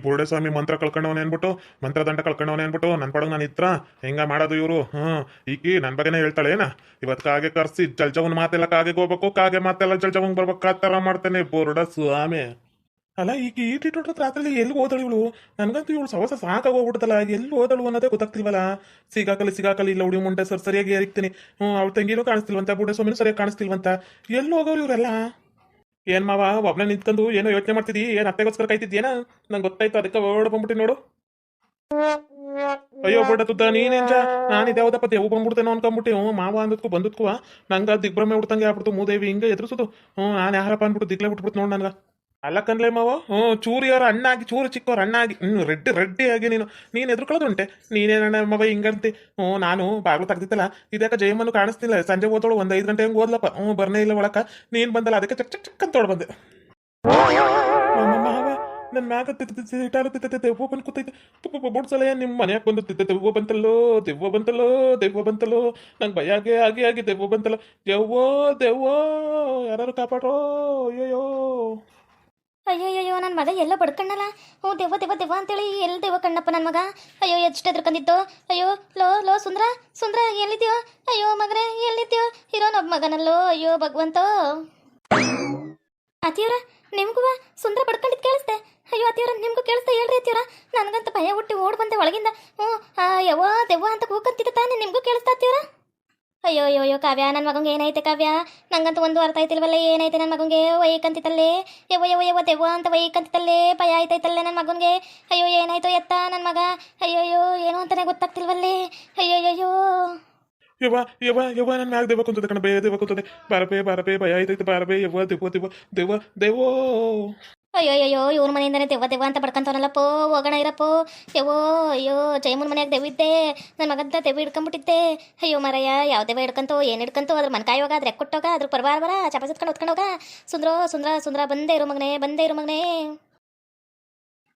ಬುರುಡೆ ಸ್ವಾಮಿ ಮಂತ್ರ ಕಳ್ಕೊಂಡವನೇ ಅನ್ಬಿಟ್ಟು ಮಂತ್ರದಂಡ ಕಳ್ಕೊಂಡವನೇ ಅನ್ಬಿಟ್ಟು ನನ್ನ ಪಡಗ್ ನಾನು ಇತ್ರ ಹೆಂಗ ಮಾಡೋದು ಇವರು ಈಕಿ ನನ್ನ ಬಗ್ಗೆನೇ ಹೇಳ್ತಾಳೆ ಏನ ಇವತ್ತು ಕಾಗೆ ಕರ್ಸಿ ಜಲ್ಜವನ್ ಮಾತೆಲ್ಲ ಕಾಗೆಗೆ ಹೋಗ್ಬೇಕು ಕಾಗೆ ಮಾತೆಲ್ಲ ಜಲ್ಜವಂಗ್ ಬರ್ಬೇಕು ಆ ಥರ ಮಾಡ್ತೇನೆ ಬುರುಡ ಸ್ವಾಮಿ. ಅಲ್ಲ ಈಗ ಈಟಿಟ್ಟು ರಾತ್ರಿ ಎಲ್ಲಿ ಹೋದಳು ಇವಳು? ನನಗಂತೂ ಇವಳು ಸವಸ ಸಾಕಾಗೋಗ್ಬಿಡ್ತಲ್ಲ, ಎಲ್ಲಿ ಹೋದಳು ಅನ್ನೋದೇ ಗೊತ್ತಾಗ್ತಿಲ್ವಲ್ಲ. ಸಿಗಾಕಲಿ ಇಲ್ಲ ಹುಡಿ ಮುಂಡೆ ಸರಿಯಾಗಿ ಏರಿಕ್ತೀನಿ. ಅವಳು ತಂಗಿನೂ ಕಾಣಿಸ್ತಿಲ್ವಂತ, ಬುಡ್ಡೆ ಸ್ವಾಮಿನೂ ಸರಿಯಾಗಿ ಕಾಣಿಸ್ತಿಲ್ವಂತ, ಎಲ್ಲಿ ಹೋಗೋರು ಇವರೆಲ್ಲ? ಏನ್ ಮಾವ ಒಬ್ಬನೇ ನಿಂತ್ಕೊಂಡು ಏನೋ ಯೋಚನೆ ಮಾಡ್ತಿದ್ದಿ? ಏನ್ ಅತ್ತೆಗೋಸ್ಕರ ಕಾಯ್ತಿದ್ಯೇನ? ನಂಗೆ ಗೊತ್ತಾಯ್ತು, ಅದಕ್ಕೆ ಓಡ್ ಬಂದ್ಬಿಟ್ಟು ನೋಡು. ಅಯ್ಯೋ ಬುಡ್ಡ ತುದ್ದ ನೀನೇಂಜ, ನಾನಿದೆ ಯಾವ್ದಪ್ಪ ದೇವು ಬಂದ್ಬಿಡ್ತೇನೋ ಅನ್ಕೊಂಬಿಟ್ಟು ಮಾವ ಅಂದದ್ಕು ಬಂದದ್ಕು ನಂಗೆ ದಿಗ್ಭ್ರಮೆ ಹುಡ್ತಂಗೆ ಆಗ್ಬಿಡ್ತು. ಮೂದೇವಿ ಹಿಂಗೆ ಎದುರಿಸೋದು. ನಾನು ಯಾರಪ್ಪ ಅಂದ್ಬಿಟ್ಟು ದಿಗ್ಲೇ ಬಿಟ್ಬಿಡ್ತು ನೋಡು ನನಗೆ. ಅಲ್ಲ ಕನ್ಲೆ ಮಾವ, ಚೂರಿಯವ್ರ ಅಣ್ಣಾಗಿ ಚೂರು ಚಿಕ್ಕವ್ರ ಅಣ್ಣಾಗಿ ರೆಡ್ಡಿ ಆಗಿ ನೀನು ಎದುರ್ಕೊಳ್ಳೋದು ಉಂಟೆ. ನೀನೇನ ಮವ ಹಿಂಗಂತೆ. ನಾನು ಬಾಗ್ಲು ತೆಗ್ದಿತ್ತಲ್ಲ, ಇದ್ಯಾಕ ಜಯಮ್ಮನು ಕಾಣಿಸ್ತಿಲ್ಲ. ಸಂಜೆ ಓದೋಳು ಒಂದು 5 ಗಂಟೆ ಹಂಗೆ ಓದ್ಲಪ್ಪ. ಬರ್ನೇ ಇಲ್ಲ ಒಳಕ. ನೀನು ಬಂದಲ್ಲ, ಅದಕ್ಕೆ ಚಕ್ ಚಕ್ ಚಕ್ ಅಂತ ತೊಗೊಂಡು ಬಂದೆ. ಮಾವ ನನ್ನ ಮ್ಯಾಗ ದೆವ್ವ ಬಂದು ಕೂತೈತೆ. ಬುಡ್ಸಲ ನಿಮ್ಮ ಮನ್ಯಾಗ ಬಂದು ದೆವ್ವ ಬಂತಲ್ಲೋ. ನಂಗೆ ಭಯ ಆಗಿ ದೆವ್ವ ಬಂತಲ್ಲ. ದೆವ್ವೋ ಯಾರು ಕಾಪಾಡ್ರೋ. ಅಯ್ಯೋ ನನ್ನ ಮಗ ಎಲ್ಲೋ ಬಡ್ಕಣ್ಣಲ್ಲ. ದೆವ್ವ ಅಂತೇಳಿ ಎಲ್ಲಿ ದೆವ್ವ ಕಣ್ಣಪ್ಪ ನನ್ನ ಮಗ. ಅಯ್ಯೋ ಎಷ್ಟು ಎದ್ರಕಂದಿತ್ತು. ಅಯ್ಯೋ ಲೋ ಸುಂದ್ರ ಎಲ್ಲಿದ್ಯೋ? ಅಯ್ಯೋ ಮಗನೇ ಎಲ್ಲಿದ್ಯೋ? ಇರೋನೊಬ್ಬ ಮಗನಲ್ಲೋ. ಅಯ್ಯೋ ಭಗವಂತ. ಅತಿಯವ್ರ ನಿಮ್ಗೂ ಸುಂದ್ರ ಬಡ್ಕೊಂಡಿದ್ದು ಕೇಳಿಸ್ದೆ. ಅಯ್ಯೋ ಅತಿಯವ್ರ ನಿಮ್ಗೂ ಕೇಳಿಸ್ದೆ? ಹೇಳ್ರಿ ಅತಿಯವ್ರ. ನನಗಂತ ಭಯ ಹುಟ್ಟಿ ಓಡ್ ಬಂದೆ ಒಳಗಿಂದ. ಯವ್ವ ದೆವ್ವ ಅಂತ ಕೂಕಂತಿದ್ದ ತಾನೆ, ನಿಮ್ಗೂ ಕೇಳಿಸ್ತಾ ಅತಿಯವ್ರ? ಅಯ್ಯೋ ಕಾವ್ಯ, ನನ್ನ ಮಗಂಗೆ ಏನೈತೆ ಕಾವ್ಯ? ನಂಗಂತೂ ಒಂದು ಅರ್ಥ ಆಯ್ತಿಲ್ವಲ್ಲ, ಏನೈತೆ ನನ್ನ ಮಗಂಗೆ? ವೈಕಂತಿತ್ತಲ್ಲೇ ಯವ್ವ ದೆವ್ವ ಅಂತ ವೈಕಂತಿತ್ತಲ್ಲೇ, ಭಯ ಆಯ್ತೈತಲ್ಲೇ ನನ್ನ ಮಗನಿಗೆ. ಅಯ್ಯೋ ಏನಾಯ್ತು ಎತ್ತ ನನ್ನ ಮಗ? ಅಯ್ಯೋ ಏನು ಅಂತಾನೆ ಗೊತ್ತಾಗ್ತಿಲ್ವಲ್ಲೇ. ಅಯ್ಯೋ ಯವ್ವ ನನ್ನ ಮ್ಯಾಗ ದೇವ ಕುಂತದೆ ಕಣ, ದೇವ ಕುಂತದೆ. ಬಾರಬೇ ಭಯ ಆಯ್ತೈತೆ. ಬಾರಬೇ ದೆವ್ವ. ಅಯ್ಯೋ ಇವ್ರ ಮನೆಯಿಂದನೇ ದೆವ್ವ ಅಂತ ಬಡ್ಕಂತವನಲ್ಲಪ್ಪೋ. ಹೋಗೋಣ ಇರಪ್ಪೋ. ಅಯ್ಯೋ ಜಯಮ್ಮನ ಮನೆಯಾಗ ದೆವ್ವಿದ್ದೆ. ನನ್ನ ಮಗಂತ ದೆವ್ವ ಹಿಡ್ಕೊಂಬಿಟ್ಟಿದ್ದೆ. ಅಯ್ಯೋ ಮರಯ್ಯ, ಯಾವ ದೆವ್ವ ಹಿಡ್ಕಂತೋ ಏನು ಹಿಡ್ಕಂತೋ, ಅದ್ರ ಮನ್ಕಾಯೋಗ ಅದ್ರ ಕೊಟ್ಟೋಗ ಅದ್ರ ಬರ ಚಪ ಸುತ್ಕೊಂಡು ಹೊತ್ಕೊಂಡೋಗ. ಸುಂದ್ರ ಬಂದೇ ಇರು ಮಗನೇ.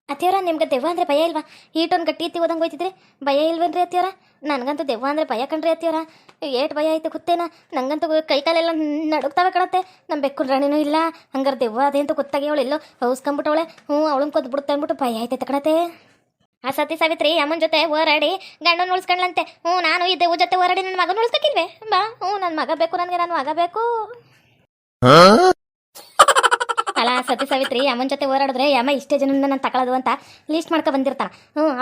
ಅತ್ತಿಯವರ ನಿಮ್ಗೆ ದೆವ್ವ ಅಂದರೆ ಭಯ ಇಲ್ವಾ? ಈಟೊಂದು ಗಟ್ಟಿ ಎತ್ತಿ ಓದಂಗೆ ಹೋಯ್ತಿದ್ರೆ ಭಯ ಇಲ್ವೇನ್ರಿ ಅತ್ತಿಯವರ? ನನಗಂತೂ ದೆವ್ವ ಅಂದರೆ ಭಯ ಕಣ್ರಿ ಅತ್ತಿಯವರ. ಏಟ್ ಭಯ ಆಯ್ತು ಗೊತ್ತೇನ? ನಂಗಂತೂ ಕೈಕಾಲೆಲ್ಲ ನಡುಕ್ತಾವೆ ಕಣತ್ತೆ. ನಮ್ಮ ಬೆಕ್ಕುನ್ ರಾಣಿನೂ ಇಲ್ಲ, ಹಂಗಾರೆ ದೆವ್ವ ಅದೇ ಅಂತ ಗೊತ್ತಾಗಿ ಅವಳು ಎಲ್ಲೋ ಹೌಸ್ಕೊಂಬಿಟ್ಟವಳೆ. ಅವಳನ್ನ ಕೊದ್ದು ಬಿಡುತ್ತೆ ಅಂದ್ಬಿಟ್ಟು ಭಯ ಆಯ್ತೈತೆ ಕಣತ್ತೆ. ಆ ಸತಿ ಸಾವಿತ್ರಿ ಅಮ್ಮನ ಜೊತೆ ಹೋರಾಡಿ ಗಂಡನ ಉಳಿಸ್ಕೊಂಡ್ಲಂತೆ. ನಾನು ಈ ದೆವ್ವ ಜೊತೆ ಹೋರಾಡಿ ನನ್ನ ಮಗನ ಉಳಿಸ್ಬೇಕಿಲ್ವೇ? ಬಾ ನನ್ನ ಮಗ ಬೇಕು ನನಗೆ, ನನ್ನ ಮಗ ಬೇಕು. ಅಲ್ಲ ಸತಿ ಸಾವಿತ್ರಿ ಅಮ್ಮನ ಜೊತೆ ಹೋರಾಡಿದ್ರೆ ಯಮ್ಮ ಇಷ್ಟೇ ಜನ ನಾನು ತಗೊಳ್ಳೋದು ಅಂತ ಲೀಸ್ಟ್ ಮಾಡ್ಕೊ ಬಂದಿರ್ತಾನೆ.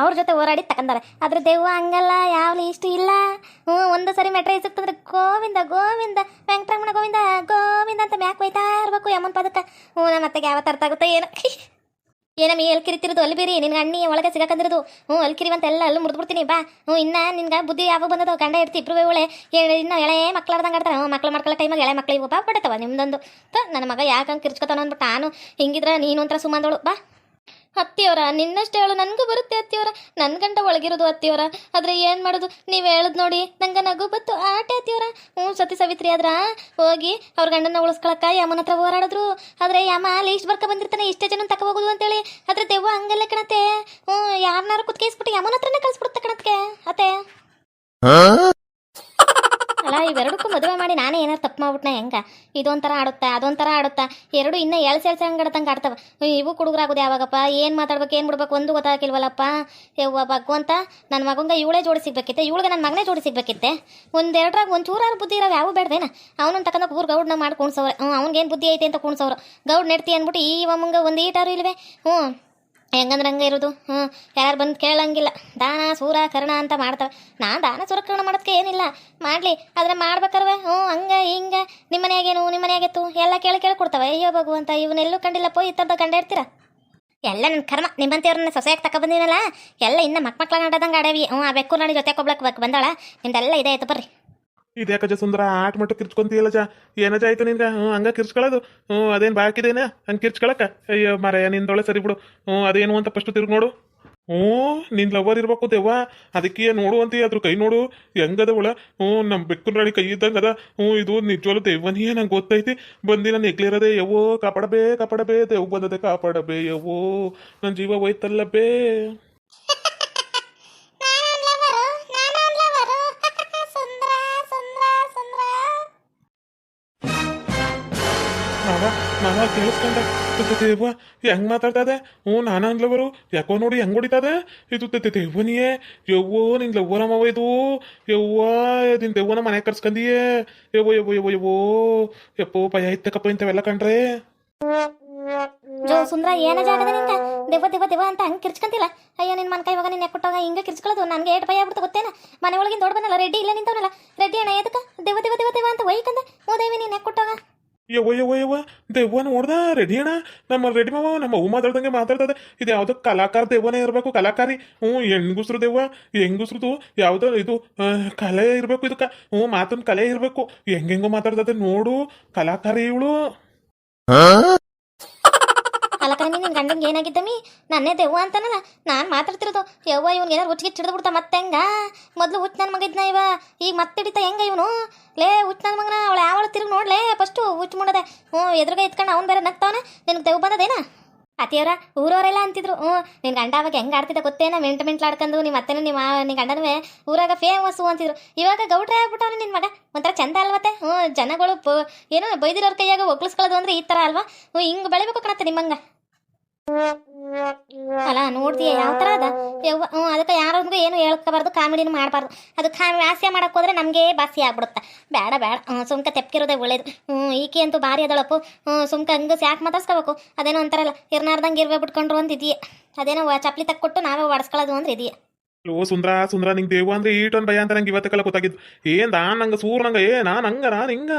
ಅವ್ರ ಜೊತೆ ಹೋರಾಡಿ ತಗೊಂಡಾರೆ. ಆದ್ರೆ ದೆವ್ವ ಹಂಗಲ್ಲ, ಯಾವ ಲೀಸ್ಟ್ ಇಲ್ಲ. ಒಂದು ಸರಿ ಮೆಟ್ರೆ ಸಿಕ್ತಂದ್ರೆ ಗೋವಿಂದ ವೆಂಕಟರಮಣ ಗೋವಿಂದ ಅಂತ ಮ್ಯಾಕ್ ಬೈತಾ ಇರ್ಬೇಕು ಯಮ್ಮನ ಪದಕ್ಕೆ. ನಮ್ಮ ಅತ್ತೆಗೆ ಯಾವತ್ತು ಅರ್ಥ ಆಗುತ್ತೋ ಏನಮ್ಮ ಎಲ್ಲಿ ಕಿರಿತಿರೋದು ಅಲ್ಲಿ ಬೇರಿ ನಿನ್ಗೆ ಅಣ್ಣಿ ಒಳಗೆ ಸಿಗಾಕಂದಿರೋದು. ಅಲ್ಲಿ ಕಿರಿವಂತ ಎಲ್ಲ ಅಲ್ಲಿ ಮುರಿದ್ಬಿಡ್ತೀನಿ ಬಾ. ಇನ್ನ ನಿನ್ಗೆ ಬುದ್ಧಿ ಯಾವಾಗ ಬಂದದೋ? ಗಂಡ ಇರ್ತಿ ಇಬ್ರು ಒಳ್ಳೆ ಇನ್ನು ಎಳೆ ಮಕ್ಳಾಡ್ದಂಗೆ ಆಡ್ತಾರೆ. ಮಕ್ಳು ಮಾಡ್ಕೊಳ್ಳೋ ಟೈಮಾಗ ಎಳೆ ಮಕ್ಳಿಗೆ ಬಾ ಬಿಡತ್ತವ ನಿಮ್ದೊಂದು. ನನ್ನ ಮಗ ಯಾಕಂಗೆ ಕಿರ್ಚ್ಕೊತಾನ ಅಂದ್ಬಿಟ್ಟು ನಾನು ಹಿಂಗಿದ್ರೆ ನೀನು ಒಂಥರ ಸುಮ್ಮಂದಳು ಬಾ. ಅತ್ತಿಯವರ ನಿನ್ನಷ್ಟೇ ಹೇಳು, ನನಗೂ ಬರುತ್ತೆ ಅತ್ತಿಯವರ. ನನ್ನ ಗಂಡ ಒಳಗಿರೋದು ಅತ್ತಿಯವರ. ಆದರೆ ಏನು ಮಾಡೋದು, ನೀವು ಹೇಳದ್ ನೋಡಿ ನಂಗೆ ನಗು ಬತ್ತು ಆಟೆ ಅತ್ತಿಯವರ. ಸತಿ ಸಾವಿತ್ರಿ ಆದ್ರ ಹೋಗಿ ಅವ್ರ ಗಂಡನ ಉಳಿಸ್ಕೊಳಕ್ಕ ಯಮ್ಮನ ಹತ್ರ ಹೋರಾಡಿದ್ರು. ಆದರೆ ಯಮ್ಮ ಲೀಸ್ಟ್ ಬರ್ಕ ಬಂದಿರ್ತಾನೆ ಇಷ್ಟೇ ಜನ ತಕ ಹೋಗೋದು ಅಂತೇಳಿ. ಆದರೆ ದೆವ್ವ ಹಂಗೆಲ್ಲ ಕಣತ್ತೆ. ಯಾರನ್ನಾರು ಕುತ್ಕೇಸ್ಬಿಟ್ಟು ಯಮ್ಮನ ಹತ್ರನೇ ಕಳಿಸ್ಬಿಡುತ್ತೆ ಕಣತ್ಗೆ ಅತ್ತೆ. ಅಲ್ಲ ಇವೆರಡಕ್ಕೂ ಮದುವೆ ಮಾಡಿ ನಾನೇ ಏನಾರು ತಪ್ಪು ಮಾಡ್ಬಿಟ್ನ ಹೆಂಗ? ಇದೊಂಥರ ಆಡುತ್ತಾ ಅದೊಂಥರ ಆಡುತ್ತಾ, ಎರಡು ಇನ್ನೂ ಎಳ್ಸಂಗೆ ಆಡ್ತಂಗೆ ಆಡ್ತವ. ಇವು ಹುಡುಗರಾಗೋದು ಯಾವಾಗಪ್ಪ? ಏನು ಮಾತಾಡ್ಬೇಕು ಏನು ಬಿಡ್ಬೇಕು ಒಂದು ಗೊತ್ತಾಗಿಲ್ವಲ್ಲಪ್ಪ. ಯವ್ವ ಭಗವಂತ, ನನ್ನ ಮಗಂಗೆ ಇವಳೇ ಜೋಡಿ ಸಿಗ್ಬೇಕಿತ್ತೆ, ಇವಳಿಗೆ ನನ್ನ ಮಗನೇ ಜೋಡಿ ಸಿಗ್ಬೇಕಿತ್ತೆ. ಒಂದೆರಡರಾಗ ಒಂದು ಚೂರಾರು ಬುದ್ಧಿ ಇರೋ ಯಾವ ಬೇಡವೇನ? ಅವನನ್ನು ತಕೊಂಡ ಊರು ಗೌಡ್ನ ಮಾಡಿ ಕುಣ್ಸವ್ರೆ. ಅವ್ನಿಗೇನು ಬುದ್ಧಿ ಐತೆ ಅಂತ ಕುಣ್ಸವ್ರು. ಗೌಡ್ ನೆಡ್ತಿ ಅಂದ್ಬಿಟ್ಟು ಈ ಅಮ್ಮಂಗೆ ಒಂದು ಈಟಾರು ಇಲ್ವೇ? ಹೆಂಗಂದ್ರೆ ಹಂಗೆ ಇರೋದು. ಯಾರು ಬಂದು ಕೇಳಂಗಿಲ್ಲ. ದಾನ ಸೂರ ಕರ್ಣ ಅಂತ ಮಾಡ್ತವೆ. ನಾನು ದಾನ ಸೂರ ಕರ್ಣ ಮಾಡೋದಕ್ಕೆ ಏನಿಲ್ಲ, ಮಾಡಲಿ. ಆದರೆ ಮಾಡ್ಬೇಕಾರ್ವೆ ಹಂಗೆ ಹಿಂಗೆ ನಿಮ್ಮ ಮನೆಯಾಗೆತ್ತು ಎಲ್ಲ ಕೇಳಿ ಕೊಡ್ತವೆ. ಅಯ್ಯೋ ಭಗವಂತ, ಇವನ್ನೆಲ್ಲೂ ಕಂಡಿಲ್ಲಪ್ಪೋ ಈ ಥರದ ಗಂಡ ಇರ್ತೀರ. ಎಲ್ಲ ನನ್ನ ಕರ್ಮ. ನಿಮ್ಮಂತೆಯವ್ರನ್ನ ಸೊಸೆಯಾಗಿ ತಗೊಬಂದಿನಲ್ಲ, ಎಲ್ಲ ಇನ್ನು ಮಕ್ಳ ಆಡೋದಂಗೆ ಆಡವಿ. ಆ ಬೆಕ್ಕು ನೋಡಿ ಜೊತೆ ಕೊಬ್ಲಕ್ಕೆ ಬಂದಾಳ. ನಿಮ್ದೆಲ್ಲ ಇದೆ ಆಯ್ತು ಬರ್ರಿ. ಇದ್ಯಾಕಜ ಸುಂದರ ಆಟ ಮಟ್ಟು ಕಿರ್ಚ್ಕೊಂತೀಯಲ್ಲಜ? ಏನಜ ಆಯ್ತು ನಿನ್ಗೆ? ಹಂಗ ಕಿರ್ಚ್ಕೊಳ್ಳೋದು? ಅದೇನು ಬಾಕಿದೇನೆ ಹಂಗೆ ಕಿರ್ಚ್ಕೊಳಕ್ಕ? ಅಯ್ಯೋ ಮರ ನಿಂದೊಳೆ ಸರಿ ಬಿಡು. ಅದೇನು ಅಂತ ಫಸ್ಟ್ ತಿರ್ಗಿ ನೋಡು. ನಿನ್ ಲವರ್ ಇರ್ಬೇಕು ದೆವ್ವ, ಅದಕ್ಕೆ ನೋಡು ಅಂತೀಯ. ಅದ್ರ ಕೈ ನೋಡು ಹೆಂಗದ ಒಳ. ನಮ್ಮ ಬೆಕ್ಕನ ರಾಣಿ ಕೈ ಇದ್ದಂಗೆ ಅದ. ಇದು ನಿಜವಲ್ಲ ದೆವ್ವನಿಯೇ ನಂಗೆ ಗೊತ್ತೈತಿ. ಬಂದು ನಾನು ಎಗ್ಲಿರೋದೆ. ಯವ್ವೋ ಕಾಪಾಡಬೇ ದೆವ್ವ ಬಂದದೆ ಕಾಪಾಡಬೇ. ಯವ್ವೋ ನನ್ನ ಜೀವ ಹೋಯ್ತಲ್ಲ ಬೇ. ಮಾವ ನಾನು ಕೇಳಿಸ್ಕೊಂಡೆ ದೇವ ಹೆಂಗ್ ಮಾತಾಡ್ತದೆ ನಾನು ಅನ್ಲವರು ಯಾಕೋ ನೋಡಿ ಹೆಂಗ್ ಹೊಡಿತದೆ ಇದು ದೇವನಿಯೇ ಯವ್ವೋ ನಿನ್ ಲವ್ವರಮ್ಮವ ಇದು ಯವ್ವ ನಿನ್ ದೆವ್ವನ ಮನೆ ಕರ್ಸ್ಕಂದಿಯೇ ಯವ್ವೋ ಯವ್ವೋ ಯವ್ವೋ ಯವ್ವೋ ಯಪ್ಪೋ ಭಯ ಇತ್ತಕಪ್ಪ ಇಂಥವೆಲ್ಲ ಕಂಡ್ರೆ ಜೋ ಸುಂದ್ರ ಏನ ಜಾಗದ ನಿಂಗ ದೆವ್ವ ಅಂತ ಹಂಗೆ ಕಿರ್ಚ್ಕಂತಿಲ್ಲ ಅಯ್ಯೋ ನಿನ್ ಮನ್ಕ ಇವಾಗ ನಿನ್ನ ಕೊಟ್ಟಾಗ ಹಿಂಗೆ ಕಿರ್ಚ್ಕೊಳ್ಳೋದು ನನಗೆ ಏಟ್ ಭಯ ಆಗ್ಬಿಡ್ತು ಗೊತ್ತೇನ ಮನೆ ಒಳಗಿಂದ ದೊಡ್ಡ ಬಂದಲ್ಲ ರೆಡ್ಡಿ ಇಲ್ಲ ನಿಂತವನಲ್ಲ ರೆಡ್ಡಿ ಅಣ್ಣ ಎದಕ್ಕ ದೆವ್ವ ಅಂತ ಒಯ್ಕಂದೆ ಮೂದೇವಿ ನೀನ್ ಕೊಟ್ಟಾಗ ಯವ್ವ ಯವ್ವ ಯವ್ವ ದೆವ್ವ ನೋಡ್ದ ರೆಡಿ ಅಣ್ಣ ನಮ್ಮ ರೆಡಿ ಮಾವ ನಮ್ಮ ಹೂ ಮಾತಾಡ್ದಂಗೆ ಮಾತಾಡ್ತದೆ ಇದು ಯಾವ್ದೋ ಕಲಾಕಾರ ದೆವ್ವನೇ ಇರಬೇಕು ಕಲಾಕಾರಿ ಹೆಣ್ಗುಸ್ರು ದೆವ್ವ ಹೆಂಗುಸ್ರದು ಯಾವ್ದೋ ಇದು ಕಲೆ ಇರಬೇಕು ಇದಕ್ಕ ಮಾತನ್ ಕಲೆ ಇರಬೇಕು ಹೆಂಗೆಂಗೋ ಮಾತಾಡ್ತದೆ ನೋಡು ಕಲಾಕಾರಿ ಇವಳು ಕಲಕರ ನಿನ್ ಗಂಡಂಗೆ ಏನಾಗಿದ್ದಮ್ಮಿ ನನ್ನೇ ದೆವ್ವ ಅಂತಾನಲ್ಲ ನಾನು ಮಾತಾಡ್ತಿರೋದು ಯವ್ವ ಇವ್ನಿಗೆ ಏನಾರು ಹುಚ್ಚಿಗೆ ಹಿಡಿದು ಬಿಡ್ತಾ ಮತ್ತೆ ಹೆಂಗ ಮೊದಲು ಹುಚ್ಚ ನನ್ನ ಮಗ ಇದ್ನ ಇವ ಈಗ ಮತ್ತೆ ಹಿಡಿತಾ ಹೆಂಗ ಇವನು ಲೇ ಹುಚ್ಚ ನನ್ನ ಮಗನ ಅವಳು ಯಾವಳು ತಿರುಗಿ ನೋಡ್ಲೇ ಫಸ್ಟು ಹುಚ್ಚು ಮಾಡೋದೆ ಎದುರುಗ ಎತ್ಕೊಂಡು ಅವ್ನು ಬೇರೆ ನಗ್ತಾವನ ನಿನ್ಗೆ ದೆವ್ವ ಬಂದದೇನಾ ಅತಿಯವರ ಊರವರೆಲ್ಲ ಅಂತಿದ್ರು ನಿನ್ ಗಂಡ ಅವಾಗ ಹೆಂಗೆ ಆಡ್ತಿದ್ದ ಗೊತ್ತೇನ ಮೆಂಟ್ಲಾಡ್ಕೊಂಡು ನಿಮ್ಮ ಅತ್ತೆನೂ ನಿಮ್ಮ ಗಂಡನೂ ಊರಾಗ ಫೇಮಸ್ಸು ಅಂತಿದ್ರು ಇವಾಗ ಗೌಡ್ರೆ ಆಗ್ಬಿಟ್ಟವನು ನಿನ್ನ ಮಗ ಒಂಥರ ಚಂದ ಅಲ್ವತ್ತೆ ಜನಗಳು ಏನೋ ಬೈದಿರೋರ ಕೈಯಾಗ ಒಗ್ಳಿಸ್ಕೊಳ್ಳೋದು ಅಂದ್ರೆ ಈ ಥರ ಅಲ್ವಾ ಹಿಂಗೆ ಬೆಳಿಬೇಕು ಕಣತ್ತೆ ನಿಮ್ಮಂಗ ಅಲ್ಲ ನೋಡ್ತೀಯ ಯಾವ ಥರ ಅದ ಯವ್ವ ಅದಕ್ಕೆ ಯಾರಿಗೂ ಏನು ಹೇಳ್ಕೋಬಾರ್ದು ಕಾಮಿಡಿನೂ ಮಾಡಬಾರ್ದು ಅದು ಹಾಸ್ಯ ಮಾಡಕ್ಕೆ ಹೋದ್ರೆ ನಮಗೆ ಬಾಸಿ ಆಗ್ಬಿಡುತ್ತೆ ಬೇಡ ಸುಮ್ಕ ತೆಪ್ಕಿರೋದೇ ಒಳ್ಳೇದು ಈಕೆ ಅಂತೂ ಭಾರಿ ಅದಳಪ್ಪು ಸುಮ್ಕ ಹಂಗೆ ಯಾಕೆ ಮಾತಾಡ್ಸ್ಕೋಬೇಕು ಅದೇನೋ ಅಂತಾರಲ್ಲ ಇರ್ನಾರ್ದಂಗೆ ಇರ್ವೇ ಬಿಟ್ಕೊಂಡ್ರು ಅಂತ ಇದೆಯೇ ಅದೇನೋ ಚಪ್ಪಲಿ ತಕ್ಕೊಟ್ಟು ನಾವೇ ಹೊಡ್ಸ್ಕೊಳ್ಳೋದು ಅಂದ್ರೆ ಇದೆಯೇ ಓ ಸುಂದ್ರ ನಿಂಗೆ ದೇವ ಅಂದ್ರೆ ಈಟೊಂದು ಭಯ ಅಂತ ನಂಗೆ ಇವತ್ತಕ್ಕೆಲ್ಲ ಗೊತ್ತಾಗಿದ್ದು ನಂಗೆ ಸೂರ್ ನಂಗೆ ನಾನು ಹಿಂಗ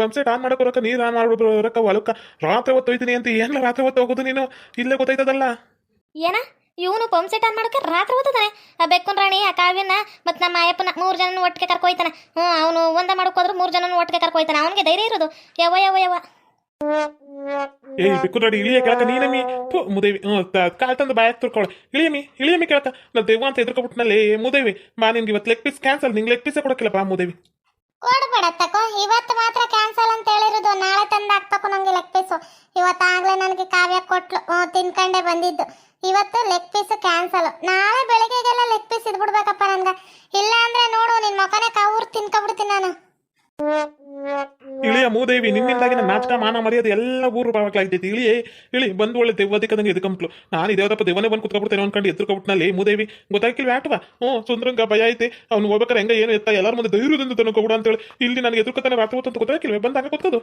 ಪಂಪ್ಸೆಟ್ ಆನ್ ಮಾಡಕ್ಕೆ ಬರೋಕೆ ನೀರು ಆನ್ ಮಾಡ್ಬಿಡ್ರಕ್ಕ ಹೊಲಕ್ಕ ರಾತ್ರಿ ಹೊತ್ತು ಹೋಯ್ತೀನಿ ಅಂತ ಏನಿಲ್ಲ ರಾತ್ರಿ ಹೊತ್ತು ಹೋಗೋದು ನೀನು ಇಲ್ಲೇ ಗೊತ್ತಾಯ್ತದಲ್ಲ ಏನ ಇವನು ಪಂಪ್ಸೆಟ್ ಆನ್ ಮಾಡೋಕೆ ರಾತ್ರಿ ಓದ್ತಾನೆ ಬೆಕ್ಕನ್ ರಾಣಿ ಆ ಕಾವ್ಯನ ಮತ್ತು ನಮ್ಮ ಅಯ್ಯಪ್ಪನ 3 ಜನ ಒಟ್ಟಿಗೆ ಕರ್ಕೊಯ್ತಾನೆ ಅವನು ಒಂದ ಮಾಡಕ್ಕೆ ಹೋದ್ರೆ 3 ಜನ ಒಟ್ಟಿಗೆ ಕರ್ಕೊಯ್ತಾನೆ ಅವನಿಗೆ ಧೈರ್ಯ ಇರೋದು ಯವ್ವ ಬಿಕ್ಕು ನೋಡಿ ಇಳಿಯ ಕೇಳಕ ನೀನಮ್ಮಿ ಮುದೇವಿ ಕಾಲ್ ತಂದು ಬಾಯಕ್ ತುರ್ಕೊಳ್ಳ ಇಳಿಯಮ್ಮಿ ಕೇಳಕ ನಾ ದೆವ್ವ ಅಂತ ಎದ್ರಕೊಬಿಟ್ನಲ್ಲಿ ಮುದೇವಿ ನಿನ್ಗೆ ಇವತ್ತು ಲೆಗ್ ಪೀಸ್ ಕ್ಯಾನ್ಸಲ್ ನಿಂಗೆ ಲೆಗ್ ಪೀಸೇ ಕೊಡಕ್ಕಿಲ್ಲಪ್ಪ ಮುದೇವಿ ಕೊಡ್ಬೇಡ ತಕೋ ಇವತ್ತು ಮಾತ್ರ ಕ್ಯಾನ್ಸಲ್ ಅಂತ ಹೇಳಿರೋದು ನಾಳೆ ತಂದು ಹಾಕ್ಬೇಕು ನಂಗೆ ಲೆಗ್ ಪೀಸು ಇವತ್ತಾಗ್ಲೇ ನನಗೆ ಕಾವ್ಯ ಕೊಟ್ಲು ತಿನ್ಕೊಂಡೆ ಬಂದಿದ್ದು ಇವತ್ತು ಲೆಗ್ ಪೀಸ್ ಕ್ಯಾನ್ಸಲ್ ನಾಳೆ ಬೆಳಿಗ್ಗೆಗೆಲ್ಲ ಲೆಗ್ ಪೀಸ್ ಇದ್ಬಿಡ್ಬೇಕಪ್ಪ ನನ್ಗೆ ಇಲ್ಲ ಅಂದ್ರೆ ನೋಡು ನಿನ್ ಮಕನೇ ಕವ್ರು ತಿನ್ಕೊಬಿಡ್ತೀನಿ ನಾನು ಇಳಿಯ ಮೂದೇವಿ ನಿನ್ನಿಂದಾಗಿ ನನ್ನ ನಾಚಕ ಮಾನ ಮರ್ಯಾದೆ ಎಲ್ಲ ಊರು ಬಾಗ್ಲಾಗ್ತೈತಿ ಇಳಿ ಬಂದು ಒಳ್ಳೆ ದೆವ್ವದಿಕ್ಕದಂಗೆ ಎದ್ಕಂಪ್ಲು ನಾನು ಇದೇವದಪ್ಪ ದೆವ್ವನೇ ಬಂದು ಕುತ್ಕೊಬಿಡ್ತೇನೆ ಅನ್ಕೊಂಡು ಎದ್ರುಕೊಬಿಟ್ನಲ್ಲಿ ಮೂದೇವಿ ಗೊತ್ತಾಗಿಲ್ವ ಆಟವಾ ಸುಂದ್ರಂಗ ಭಯ ಐತಿ ಅವ್ನು ಹೋಗ್ಬೇಕಾರೆ ಹೆಂಗ ಏನು ಎತ್ತ ಎಲ್ಲರ ಮುಂದೆ ಧೈರ್ಯದಿಂದ ತನಕೊಬಿಡ ಅಂತೇಳಿ ಇಲ್ಲಿ ನನಗೆ ಎದುರ್ಕೊತಾನೆ ರಾತ್ರಿ ಹೊತ್ತು ಅಂತ ಗೊತ್ತಾಗಿಲ್ವೇ ಬಂದಾಗ ಕೂತ್ಕೋದು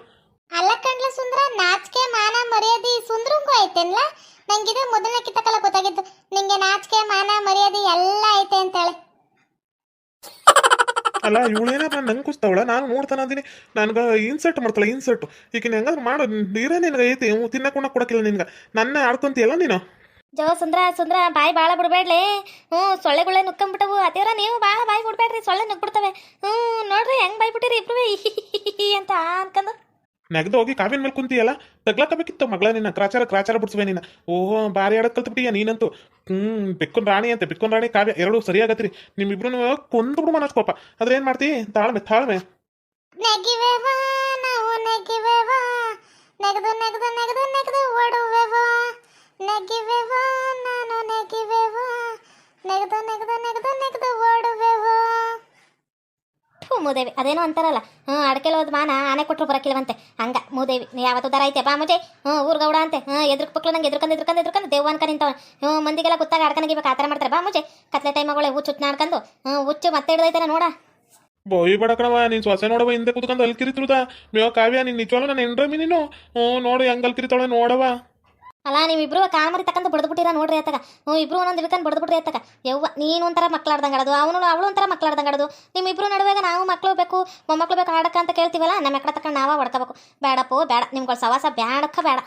ಅಲ್ಲ ಕಂಡ್ಲ ಸುಂದ್ರ ನಾಚಿಕೆ ಮಾನ ಮರ್ಯಾದೆ ಸುಂದ್ರಂಗೂ ಐತೆನ್ಲ ನಂಗಿದು ಮೊದಲನೇ ಕಿತ್ತಕಲ್ಲ ಗೊತ್ತಾಗಿದ್ದು ನಿಂಗೆ ನಾಚಿಕೆ ಮಾನ ಮರ್ಯಾದೆ ಎಲ್ಲ ಐತೆ ಅಂತೇಳಿ ಅಲ್ಲ ಇವಳೇನಾರ ನಂಗೆ ಕೂಸ್ತಾವಳ ನಾನು ನೋಡ್ತಾನ ಅಂದಿನಿ ನನ್ಗೆ ಇನ್ಸರ್ಟ್ ಮಾಡ್ತಾಳೆ ಇನ್ಸರ್ಟ್ ಈಗ ಹೆಂಗಾದ್ರು ಮಾಡು ನೀರೇ ನಿನ್ಗೆ ಐತಿ ತಿನ್ನಕೊಂಡ ಕೊಡಕ್ಕಿಲ್ಲ ನಿನ್ಗೆ ನನ್ನ ಆಡ್ಕೊಂತೀಯಲ್ಲ ನೀನು ಜೋ ಸುಂದ್ರ ಬಾಯಿ ಭಾಳ ಬಿಡ್ಬೇಡ್ಲಿ ಸೊಳ್ಳೆಗಳೇ ನುಕ್ಕಂಬಿಟ್ಟವು ಅದೇವ್ರ ನೀವು ಭಾಳ ಬಾಯಿ ಬಿಡ್ಬೇಡ್ರಿ ಸೊಳ್ಳೆ ನುಗ್ಬಿಡ್ತವೆ ನೋಡ್ರಿ ಹೆಂಗ್ ಬಾಯಿ ಬಿಟ್ಟಿರಿ ಇಬ್ರು ಅಂತ ಅನ್ಕೊಂಡು ನೆಗದು ಹೋಗಿ ಕಾವಿನ ಮೇಲೆ ಕುಂತಿಯಲ್ಲ ತಗ್ಲಾಕಬೇಕಿತ್ತು ಮಗಳ ನಿನ್ನ ಕ್ರಾಚಾರ ಬಿಡ್ಸುವೆ ನೀನು ಬಾರಿ ಆಡಕ್ ಕಲ್ತ್ಬಿಟ್ಟಿಯ ನೀನಂತೂ ಬೆಕ್ಕೊಂಡ್ ರಾಣಿ ಕಾವ್ಯ ಎರಡು ಸರಿಯಾಗತ್ರಿ ನಿಮ್ಮಿಬ್ರು ಕೊಂದ್ಬಿಡು ಮನಸ್ಕೋಪ ಆದ್ರೆ ಏನ್ ಮಾಡ್ತಿ ತಾಳ್ಮೆ ನೆಗಿವೆವಾ ನಾವು ನೆಗಿವೆವಾ ನೆಗದು ಓಡುವೆವಾ ನೆಗಿವೆವಾ ನಾನು ನೆಗಿವೆವಾ ನೆಗದು ಓಡುವೆವಾ ಮೂದೇವಿ ಅದೇನೋ ಅಂತಾರಲ್ಲ ಅಡಕೆಲ್ ಹೋದ್ ಮಾನ ಆನೆ ಕೊಟ್ಟರು ಬರಕಿಲ್ವಂತೆ ಹಂಗ ಮೂದೇವಿ ನೀ ಯಾವತ್ತು ದರ ಐತೆ ಬಾ ಮುಜೆ ಊರ್ಗೌಡ ಅಂತೆ ಎದ್ರಕ್ ಪಕ್ಳು ನಂಗೆ ಎದ್ರಕಂದು ದೇವ್ ಅನ್ಕ ನಿಂತವ ಮಂದಿಗೆಲ್ಲ ಗೊತ್ತಾಗ ಆಡ್ಕನಿಗೆ ಆ ಥರ ಮಾಡ್ತಾರೆ ಬಾ ಮುಜೆ ಕತ್ಲೆ ಟೈಮಗಳೇ ಹುಚ್ಚು ನಾಡ್ಕೊಂಡು ಹುಚ್ಚು ಮತ್ತೆ ಹಿಡ್ದೈತೆ ನೋಡ ಬೋಯಿ ಬಡಕಣವ ನೀನ್ ಸೊಸೆ ನೋಡವ ಹಿಂದೆ ಕುತ್ಕೊಂಡು ಅಲ್ಕಿರಿತಿರುದ ಮೇವ ಕಾವ್ಯ ನೀನ್ ನಿಜವಾಗ್ಲೂ ನಾನು ಎಂಡ್ರಮಿ ನೀನು ನೋಡು ಹೆಂಗ್ ಅಲ್ಕಿರಿತಾಳೆ ನೋಡವ ಅಲ್ಲ ನೀವಿಬ್ರು ಕಾಮರಿ ತಕ್ಕಂದು ಬಡ್ದ್ಬಿಟ್ಟಿರ ನೋಡ್ರಿ ಅತ್ತಾಗ ಇಬ್ರು ಒಂದೊಂದು ಹಿಡ್ಕೊಂಡು ಬಡ್ದ್ಬಿಟ್ರಿ ಅತ್ತಾಗ ಯವ್ವ ನೀನು ಒಂಥರ ಮಕ್ಳಾಡ್ದಂಗೆ ಆಡೋದು ಅವಳು ಒಂಥರ ಮಕ್ಳಾಡ್ದಂಗೆ ಆಡೋದು ನಿಮ್ಮಿಬ್ರು ನಡುವೆ ನಾವು ಮಕ್ಳು ಬೇಕು ಮೊಮ್ಮಕ್ಳು ಬೇಕು ಆಡಕ್ಕ ಅಂತ ಕೇಳ್ತೀವಲ್ಲ ನಮ್ಮ ಮಕ್ಕಳ ತಕೊಂಡು ನಾವ ಹೊಡ್ಕೋಬೇಕು ಬೇಡ ನಿಮ್ಗಳ ಸವಾಸ ಬೇಡ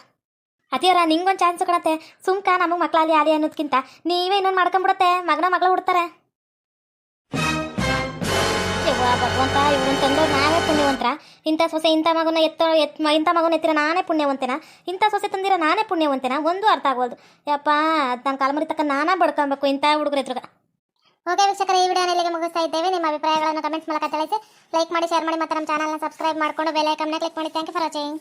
ಅತಿಯವರ ನಿಂಗೊಂದು ಚಾನ್ಸ್ ಕೊಡತ್ತೆ ಸುಮ್ಕ ನಮಗೆ ಮಕ್ಕಳಲ್ಲಿ ಆಲಿ ಅನ್ನೋದಕ್ಕಿಂತ ನೀವೇ ಇನ್ನೊಂದು ಮಾಡ್ಕೊಂಡ್ಬಿಡತ್ತೆ ಮಗಳು ಹುಡ್ತಾರೆ ಯವ್ವ ಭಗವಂತ ಇವ್ರನ್ನ ತಂದೋರು ನಾವೇ ಪುಣ್ಯವಂತರ ಇಂಥ ಸೊಸೆ ಇಂಥ ಮಗನ ಇಂಥ ಮಗನ ಎತ್ತಿರ ನಾನೇ ಪುಣ್ಯವಂತೇನ ಇಂಥ ಸೊಸೆ ತಂದಿರ ನಾನೇ ಪುಣ್ಯವಂತೇನ ಒಂದು ಅರ್ಥ ಆಗೋದು ಯಪ್ಪ ನನ್ನ ಕಾಲ್ಮರಿ ತಕ್ಕ ನಾನಾ ಬಡ್ಕೊಬೇಕು ಇಂಥ ಹುಡುಗರ ಎದುರುಗ ಓಕೆ ವೀಕ್ಷಕರೇ ಈ ವಿಡಿಯೋನ ಇಲ್ಲಿಗೆ ಮುಗಿಸ್ತಾ ಇದ್ದೇವೆ ನಿಮ್ಮ ಅಭಿಪ್ರಾಯಗಳನ್ನು ಕಮೆಂಟ್ಸ್ ಮೂಲಕ ತಿಳಿಸಿ ಲೈಕ್ ಮಾಡಿ ಶೇರ್ ಮಾಡಿ ಮತ್ತು ನಮ್ಮ ಚಾನಲ್ನ ಸಬ್ಸ್ಕ್ರೈಬ್ ಮಾಡಿಕೊಂಡು ಬೆಲ್ ಐಕಾನ್ನ ಕ್ಲಿಕ್ ಮಾಡಿ ಥ್ಯಾಂಕ್ ಯು ಫಾರ್ ವಾಚಿಂಗ್